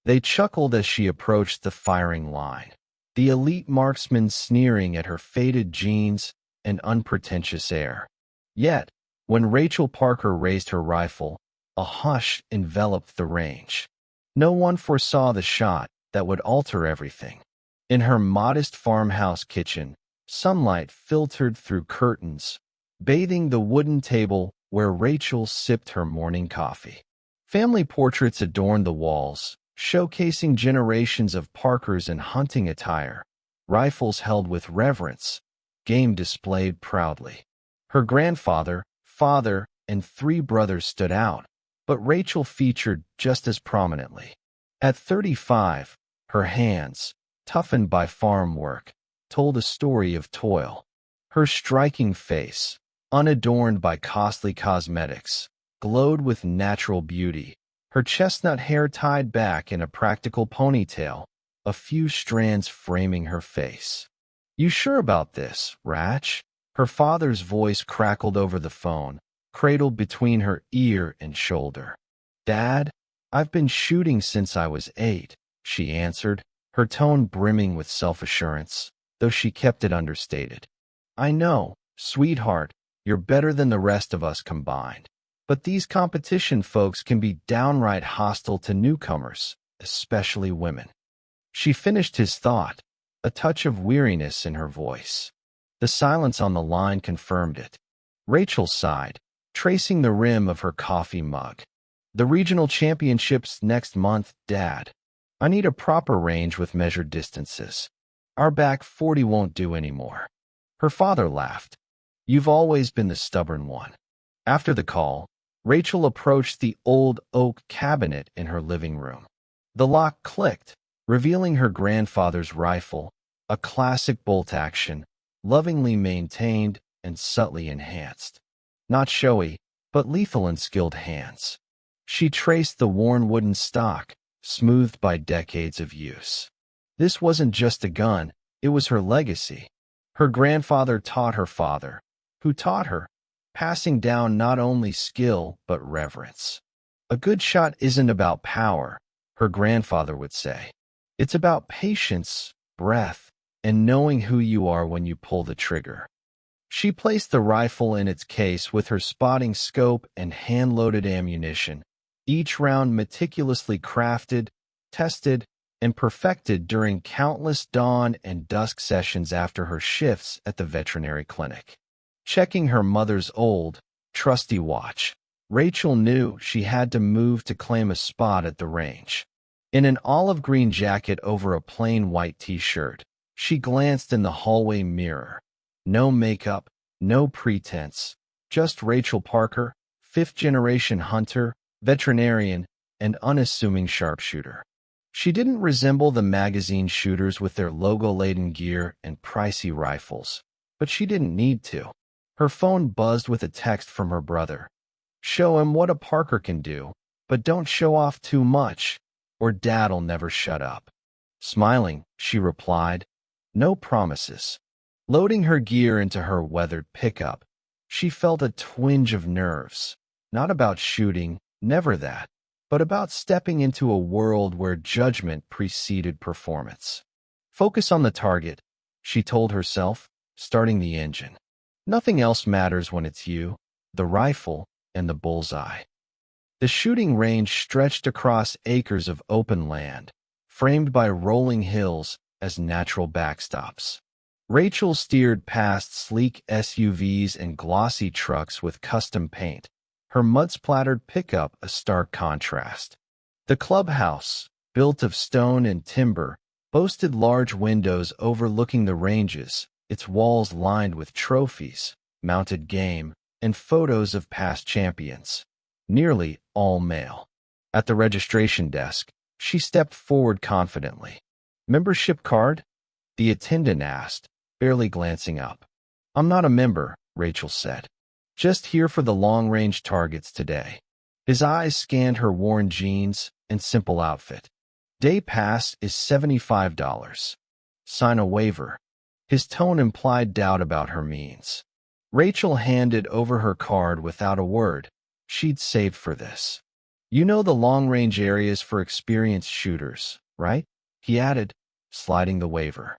They chuckled as she approached the firing line, the elite marksman sneering at her faded jeans and unpretentious air. Yet, when Rachel Parker raised her rifle, a hush enveloped the range. No one foresaw the shot that would alter everything. In her modest farmhouse kitchen, sunlight filtered through curtains, bathing the wooden table where Rachel sipped her morning coffee. Family portraits adorned the walls, showcasing generations of Parkers in hunting attire, rifles held with reverence, game displayed proudly. Her grandfather, father, and 3 brothers stood out, but Rachel featured just as prominently. At 35, her hands, toughened by farm work, told a story of toil. Her striking face, unadorned by costly cosmetics, glowed with natural beauty, her chestnut hair tied back in a practical ponytail, a few strands framing her face. "You sure about this, Ratch?" Her father's voice crackled over the phone, cradled between her ear and shoulder. "Dad, I've been shooting since I was 8, she answered, her tone brimming with self-assurance, though she kept it understated. "I know, sweetheart, you're better than the rest of us combined. But these competition folks can be downright hostile to newcomers, especially women." She finished his thought, a touch of weariness in her voice. The silence on the line confirmed it. Rachel sighed, tracing the rim of her coffee mug. "The regional championships next month, Dad. I need a proper range with measured distances. Our back 40 won't do anymore." Her father laughed. "You've always been the stubborn one." After the call, Rachel approached the old oak cabinet in her living room. The lock clicked, revealing her grandfather's rifle, a classic bolt-action, lovingly maintained and subtly enhanced. Not showy, but lethal in skilled hands. She traced the worn wooden stock, smoothed by decades of use. This wasn't just a gun, it was her legacy. Her grandfather taught her father, who taught her, passing down not only skill but reverence. "A good shot isn't about power," her grandfather would say. "It's about patience, breath, and knowing who you are when you pull the trigger." She placed the rifle in its case with her spotting scope and hand-loaded ammunition, each round meticulously crafted, tested, and perfected during countless dawn and dusk sessions after her shifts at the veterinary clinic. Checking her mother's old, trusty watch, Rachel knew she had to move to claim a spot at the range. In an olive green jacket over a plain white t-shirt, she glanced in the hallway mirror. No makeup, no pretense, just Rachel Parker, 5th-generation hunter, veterinarian, and unassuming sharpshooter. She didn't resemble the magazine shooters with their logo-laden gear and pricey rifles, but she didn't need to. Her phone buzzed with a text from her brother. "Show him what a Parker can do, but don't show off too much, or Dad'll never shut up." Smiling, she replied, "No promises." Loading her gear into her weathered pickup, she felt a twinge of nerves. Not about shooting, never that, but about stepping into a world where judgment preceded performance. "Focus on the target," she told herself, starting the engine. "Nothing else matters when it's you, the rifle, and the bullseye." The shooting range stretched across acres of open land, framed by rolling hills as natural backstops. Rachel steered past sleek SUVs and glossy trucks with custom paint, her mud-splattered pickup a stark contrast. The clubhouse, built of stone and timber, boasted large windows overlooking the ranges, its walls lined with trophies, mounted game, and photos of past champions, nearly all male. At the registration desk, she stepped forward confidently. "Membership card?" the attendant asked, barely glancing up. "I'm not a member," Rachel said. "Just here for the long-range targets today." His eyes scanned her worn jeans and simple outfit. "Day pass is $75. Sign a waiver." His tone implied doubt about her means. Rachel handed over her card without a word. She'd saved for this. You know the long-range areas for experienced shooters, right? He added, sliding the waiver.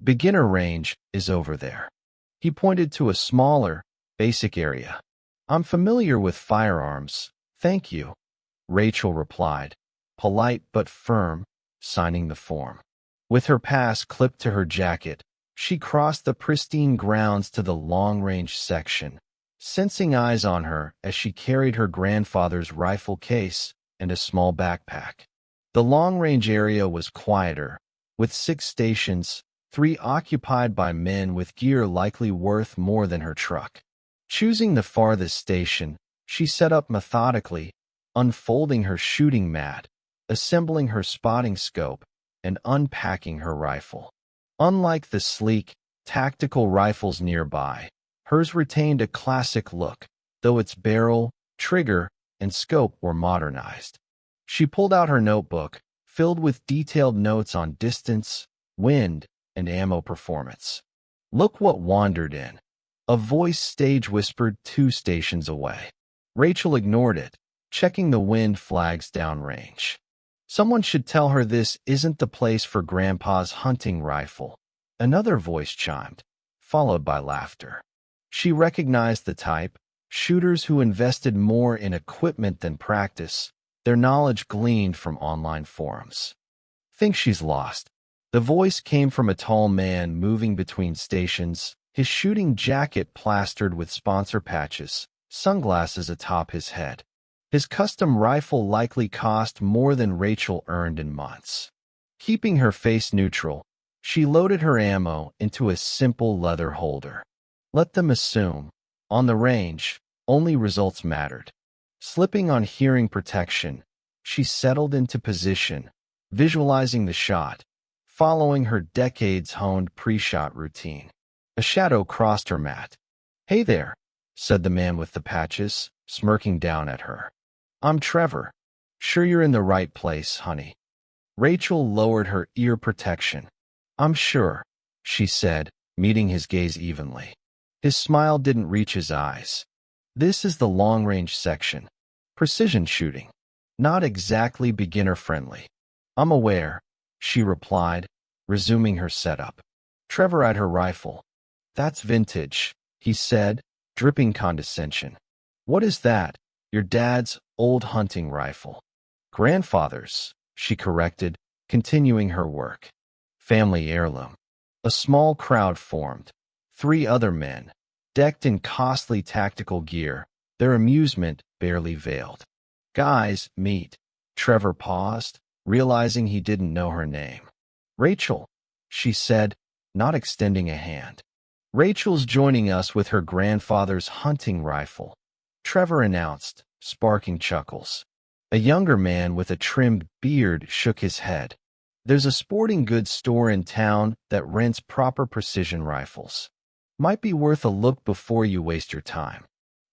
Beginner range is over there. He pointed to a smaller, basic area. I'm familiar with firearms, thank you, Rachel replied, polite but firm, signing the form. With her pass clipped to her jacket, she crossed the pristine grounds to the long-range section, sensing eyes on her as she carried her grandfather's rifle case and a small backpack. The long-range area was quieter, with 6 stations, 3 occupied by men with gear likely worth more than her truck. Choosing the farthest station, she set up methodically, unfolding her shooting mat, assembling her spotting scope, and unpacking her rifle. Unlike the sleek, tactical rifles nearby, hers retained a classic look, though its barrel, trigger, and scope were modernized. She pulled out her notebook, filled with detailed notes on distance, wind, and ammo performance. Look what wandered in. A voice stage whispered 2 stations away. Rachel ignored it, checking the wind flags downrange. Someone should tell her this isn't the place for Grandpa's hunting rifle. Another voice chimed, followed by laughter. She recognized the type, shooters who invested more in equipment than practice, their knowledge gleaned from online forums. Think she's lost. The voice came from a tall man moving between stations, his shooting jacket plastered with sponsor patches, sunglasses atop his head. His custom rifle likely cost more than Rachel earned in months. Keeping her face neutral, she loaded her ammo into a simple leather holder. Let them assume, on the range, only results mattered. Slipping on hearing protection, she settled into position, visualizing the shot, following her decades-honed pre-shot routine. A shadow crossed her mat. "Hey there," said the man with the patches, smirking down at her. "I'm Trevor. Sure you're in the right place, honey." Rachel lowered her ear protection. "I'm sure," she said, meeting his gaze evenly. His smile didn't reach his eyes. "This is the long-range section. Precision shooting. Not exactly beginner-friendly." "I'm aware," she replied, resuming her setup. Trevor eyed her rifle. "That's vintage," he said, dripping condescension. "What is that? Your dad's old hunting rifle." "Grandfather's," she corrected, continuing her work. "Family heirloom." A small crowd formed. 3 other men, decked in costly tactical gear, their amusement barely veiled. "Guys, meet." Trevor paused, realizing he didn't know her name. "Rachel," she said, not extending a hand. "Rachel's joining us with her grandfather's hunting rifle," Trevor announced, sparking chuckles. A younger man with a trimmed beard shook his head. "There's a sporting goods store in town that rents proper precision rifles. Might be worth a look before you waste your time."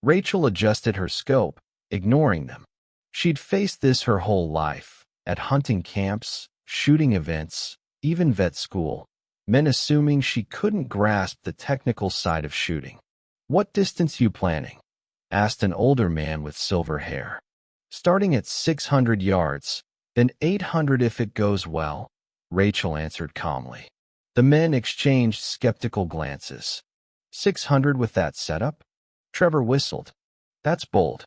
Rachel adjusted her scope, ignoring them. She'd faced this her whole life, at hunting camps, shooting events, even vet school, men assuming she couldn't grasp the technical side of shooting. "What distance you planning?" asked an older man with silver hair. "Starting at 600 yards, then 800 if it goes well," Rachel answered calmly. The men exchanged skeptical glances. 600 with that setup? Trevor whistled. "That's bold.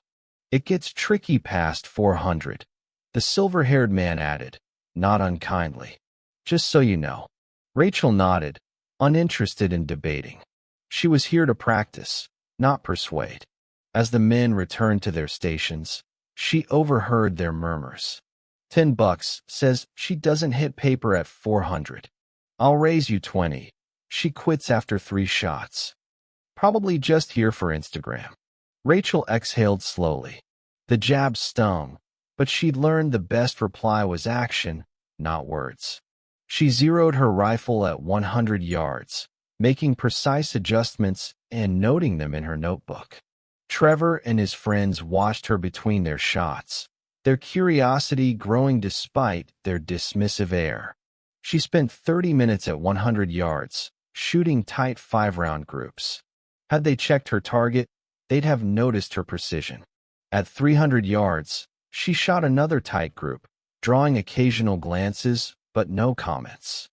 It gets tricky past 400. The silver-haired man added, not unkindly. "Just so you know." Rachel nodded, uninterested in debating. She was here to practice, not persuade. As the men returned to their stations, she overheard their murmurs. $10 says she doesn't hit paper at 400. "I'll raise you 20. She quits after 3 shots. Probably just here for Instagram." Rachel exhaled slowly. The jab stung, but she'd learned the best reply was action, not words. She zeroed her rifle at 100 yards, making precise adjustments and noting them in her notebook. Trevor and his friends watched her between their shots, their curiosity growing despite their dismissive air. She spent 30 minutes at 100 yards, shooting tight 5-round groups. Had they checked her target, they'd have noticed her precision. At 300 yards, She shot another tight group, drawing occasional glances but no comments.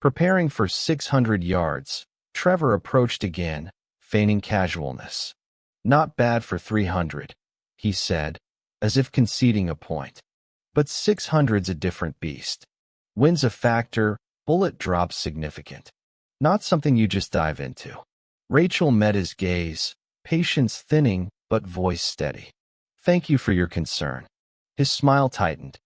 Preparing for 600 yards, Trevor approached again, feigning casualness. Not bad for 300, he said, as if conceding a point. But 600's a different beast. Wind's a factor, bullet drops significant. Not something you just dive into. Rachel met his gaze, patience thinning but voice steady. Thank you for your concern. His smile tightened.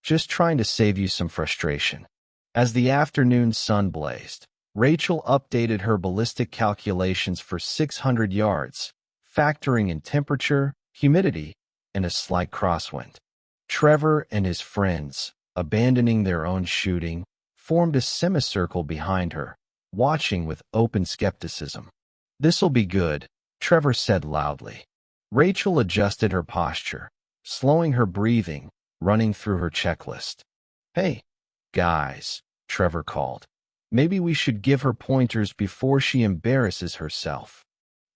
Just trying to save you some frustration. As the afternoon sun blazed, Rachel updated her ballistic calculations for 600 yards, factoring in temperature, humidity, and a slight crosswind. Trevor and his friends, abandoning their own shooting, formed a semicircle behind her, watching with open skepticism. "This'll be good," Trevor said loudly. Rachel adjusted her posture, slowing her breathing, running through her checklist. "Hey, guys," Trevor called. "Maybe we should give her pointers before she embarrasses herself."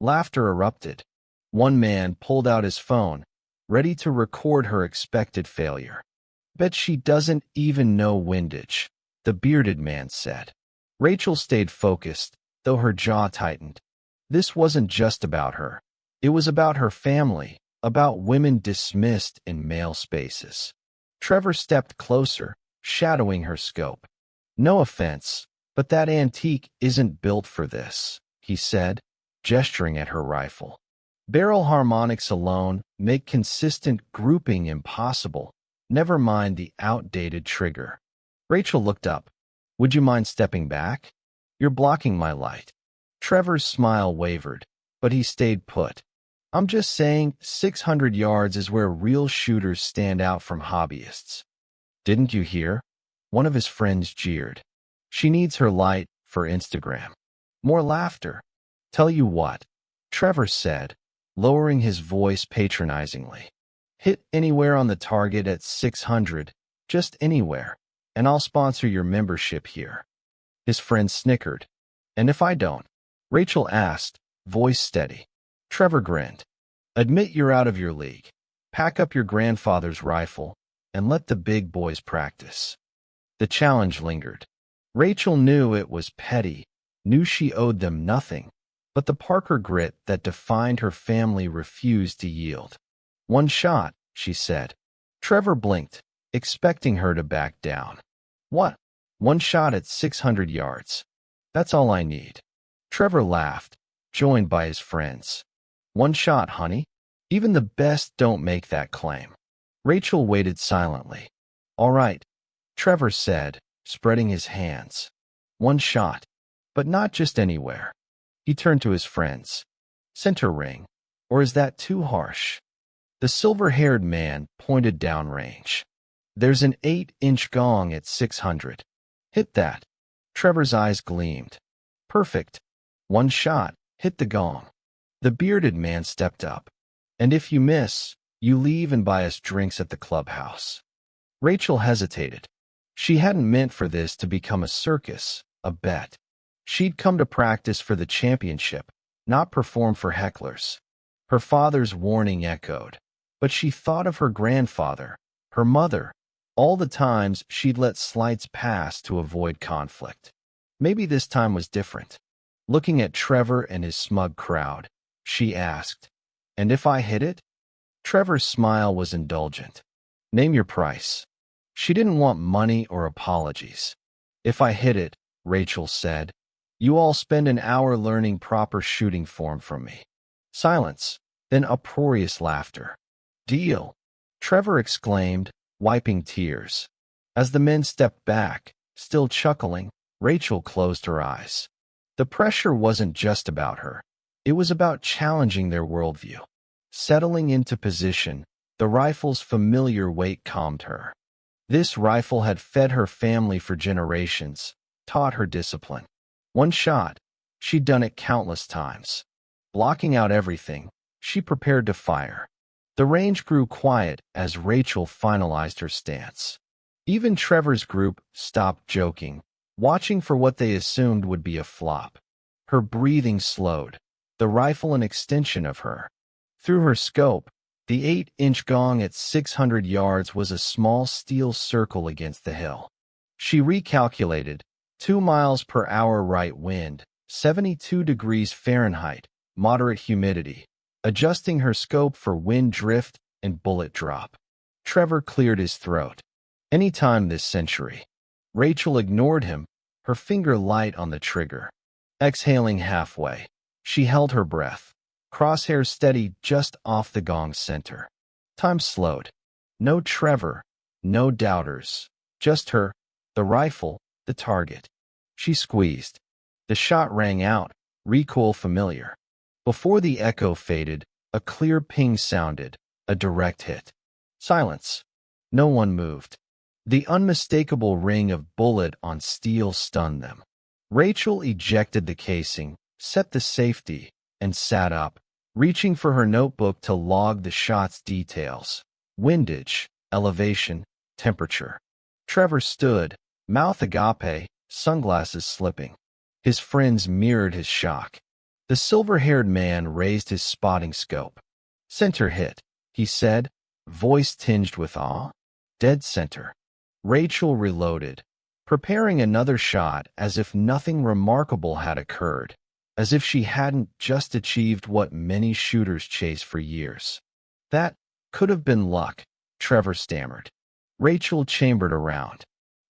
Laughter erupted. One man pulled out his phone, ready to record her expected failure. "Bet she doesn't even know windage," the bearded man said. Rachel stayed focused, though her jaw tightened. This wasn't just about her. It was about her family, about women dismissed in male spaces. Trevor stepped closer, shadowing her scope. "No offense, but that antique isn't built for this," he said, gesturing at her rifle. "Barrel harmonics alone make consistent grouping impossible, never mind the outdated trigger." Rachel looked up. "Would you mind stepping back? You're blocking my light." Trevor's smile wavered, but he stayed put. "I'm just saying 600 yards is where real shooters stand out from hobbyists." "Didn't you hear?" One of his friends jeered. "She needs her light for Instagram." More laughter. "Tell you what," Trevor said, lowering his voice patronizingly. "Hit anywhere on the target at 600, just anywhere, and I'll sponsor your membership here." His friend snickered. "And if I don't?" Rachel asked, voice steady. Trevor grinned. "Admit you're out of your league. Pack up your grandfather's rifle, and let the big boys practice." The challenge lingered. Rachel knew it was petty, knew she owed them nothing, but the Parker grit that defined her family refused to yield. "One shot," she said. Trevor blinked, expecting her to back down. "What? One shot at 600 yards. That's all I need." Trevor laughed, joined by his friends. "One shot, honey? Even the best don't make that claim." Rachel waited silently. "All right," Trevor said, spreading his hands. "One shot, but not just anywhere." He turned to his friends. "Center ring, or is that too harsh?" The silver-haired man pointed downrange. "There's an 8-inch gong at 600. Hit that." Trevor's eyes gleamed. "Perfect. One shot, hit the gong." The bearded man stepped up. "And if you miss, you leave and buy us drinks at the clubhouse." Rachel hesitated. She hadn't meant for this to become a circus, a bet. She'd come to practice for the championship, not perform for hecklers. Her father's warning echoed, but she thought of her grandfather, her mother, all the times she'd let slights pass to avoid conflict. Maybe this time was different. Looking at Trevor and his smug crowd, she asked, "And if I hit it?" Trevor's smile was indulgent. "Name your price." She didn't want money or apologies. "If I hit it," Rachel said, "you all spend an hour learning proper shooting form from me." Silence, then uproarious laughter. "Deal," Trevor exclaimed, wiping tears. As the men stepped back, still chuckling, Rachel closed her eyes. The pressure wasn't just about her. It was about challenging their worldview. Settling into position, the rifle's familiar weight calmed her. This rifle had fed her family for generations, taught her discipline. One shot, she'd done it countless times. Blocking out everything, she prepared to fire. The range grew quiet as Rachel finalized her stance. Even Trevor's group stopped joking, watching for what they assumed would be a flop. Her breathing slowed, the rifle an extension of her. Through her scope, The 8-inch gong at 600 yards was a small steel circle against the hill. She recalculated, 2 miles per hour right wind, 72 degrees Fahrenheit, moderate humidity, adjusting her scope for wind drift and bullet drop. Trevor cleared his throat. Any time this century. Rachel ignored him, her finger light on the trigger. Exhaling halfway, she held her breath, crosshairs steady just off the gong's center. Time slowed. No Trevor, no doubters, just her, the rifle, the target. She squeezed. The shot rang out, recoil familiar. Before the echo faded, a clear ping sounded, a direct hit. Silence. No one moved. The unmistakable ring of bullet on steel stunned them. Rachel ejected the casing, set the safety, and sat up, reaching for her notebook to log the shot's details. Windage, elevation, temperature. Trevor stood, mouth agape, sunglasses slipping. His friends mirrored his shock. The silver-haired man raised his spotting scope. Center hit, he said, voice tinged with awe. Dead center. Rachel reloaded, preparing another shot as if nothing remarkable had occurred, as if she hadn't just achieved what many shooters chase for years. That could have been luck, Trevor stammered. Rachel chambered around.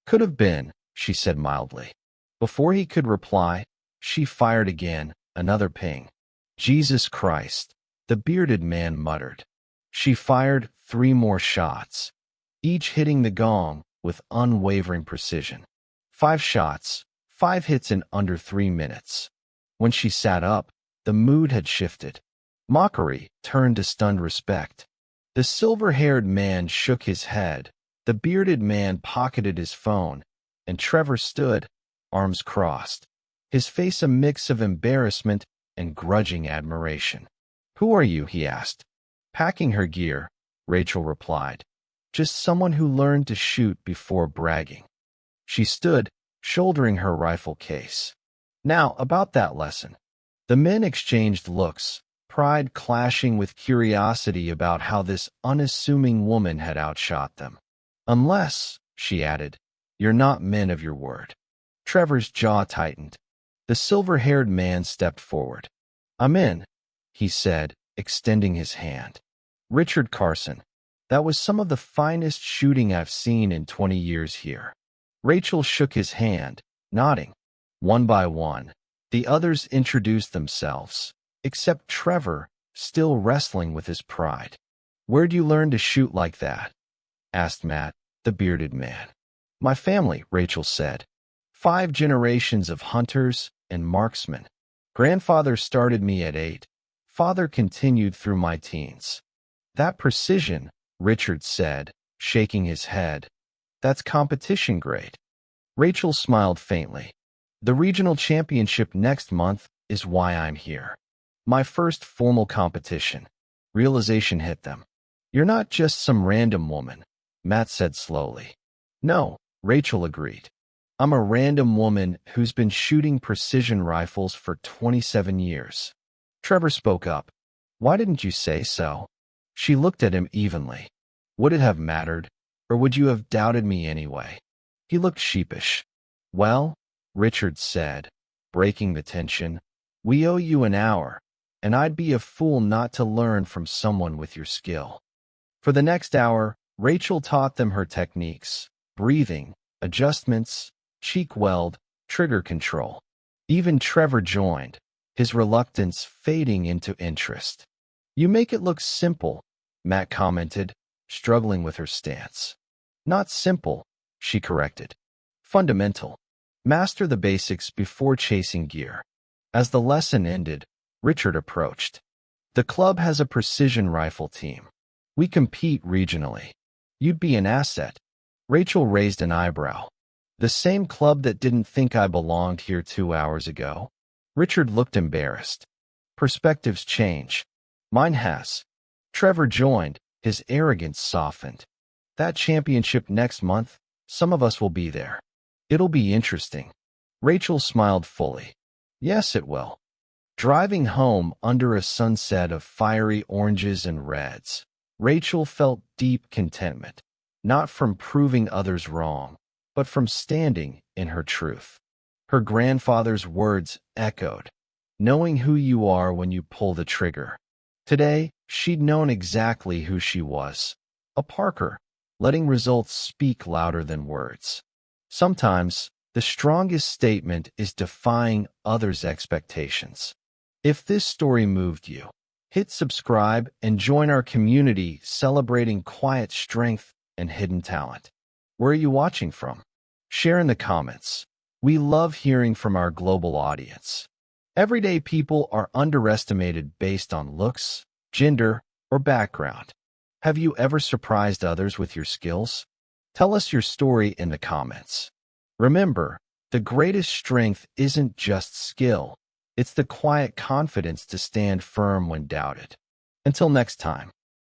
Could have been, she said mildly. Before he could reply, she fired again, another ping. Jesus Christ, the bearded man muttered. She fired 3 more shots, each hitting the gong with unwavering precision. 5 shots, 5 hits in under 3 minutes. When she sat up, the mood had shifted. Mockery turned to stunned respect. The silver-haired man shook his head, the bearded man pocketed his phone, and Trevor stood, arms crossed, his face a mix of embarrassment and grudging admiration. Who are you? He asked. Packing her gear, Rachel replied. Just someone who learned to shoot before bragging. She stood, shouldering her rifle case. Now, about that lesson. The men exchanged looks, pride clashing with curiosity about how this unassuming woman had outshot them. Unless, she added, you're not men of your word. Trevor's jaw tightened. The silver-haired man stepped forward. I'm in, he said, extending his hand. Richard Carson. That was some of the finest shooting I've seen in 20 years here. Rachel shook his hand, nodding. One by one, the others introduced themselves, except Trevor, still wrestling with his pride. Where'd you learn to shoot like that? Asked Matt, the bearded man. My family, Rachel said. 5 generations of hunters and marksmen. Grandfather started me at 8. Father continued through my teens. That precision, Richard said, shaking his head. That's competition grade. Rachel smiled faintly. The regional championship next month is why I'm here. My first formal competition. Realization hit them. You're not just some random woman, Matt said slowly. No, Rachel agreed. I'm a random woman who's been shooting precision rifles for 27 years. Trevor spoke up. Why didn't you say so? She looked at him evenly. Would it have mattered, or would you have doubted me anyway? He looked sheepish. Well, Richard said, breaking the tension, we owe you an hour, and I'd be a fool not to learn from someone with your skill. For the next hour, Rachel taught them her techniques, breathing, adjustments, cheek weld, trigger control. Even Trevor joined, his reluctance fading into interest. You make it look simple, Matt commented, struggling with her stance. Not simple, she corrected. Fundamental. Master the basics before chasing gear. As the lesson ended, Richard approached. The club has a precision rifle team. We compete regionally. You'd be an asset. Rachel raised an eyebrow. The same club that didn't think I belonged here 2 hours ago? Richard looked embarrassed. Perspectives change. Mine has. Trevor joined, his arrogance softened. That championship next month, some of us will be there. It'll be interesting. Rachel smiled fully. Yes, it will. Driving home under a sunset of fiery oranges and reds, Rachel felt deep contentment, not from proving others wrong, but from standing in her truth. Her grandfather's words echoed, knowing who you are when you pull the trigger. Today, she'd known exactly who she was. A Parker, letting results speak louder than words. Sometimes, the strongest statement is defying others' expectations. If this story moved you, hit subscribe and join our community celebrating quiet strength and hidden talent. Where are you watching from? Share in the comments. We love hearing from our global audience. Everyday people are underestimated based on looks, gender, or background. Have you ever surprised others with your skills? Tell us your story in the comments. Remember, the greatest strength isn't just skill. It's the quiet confidence to stand firm when doubted. Until next time.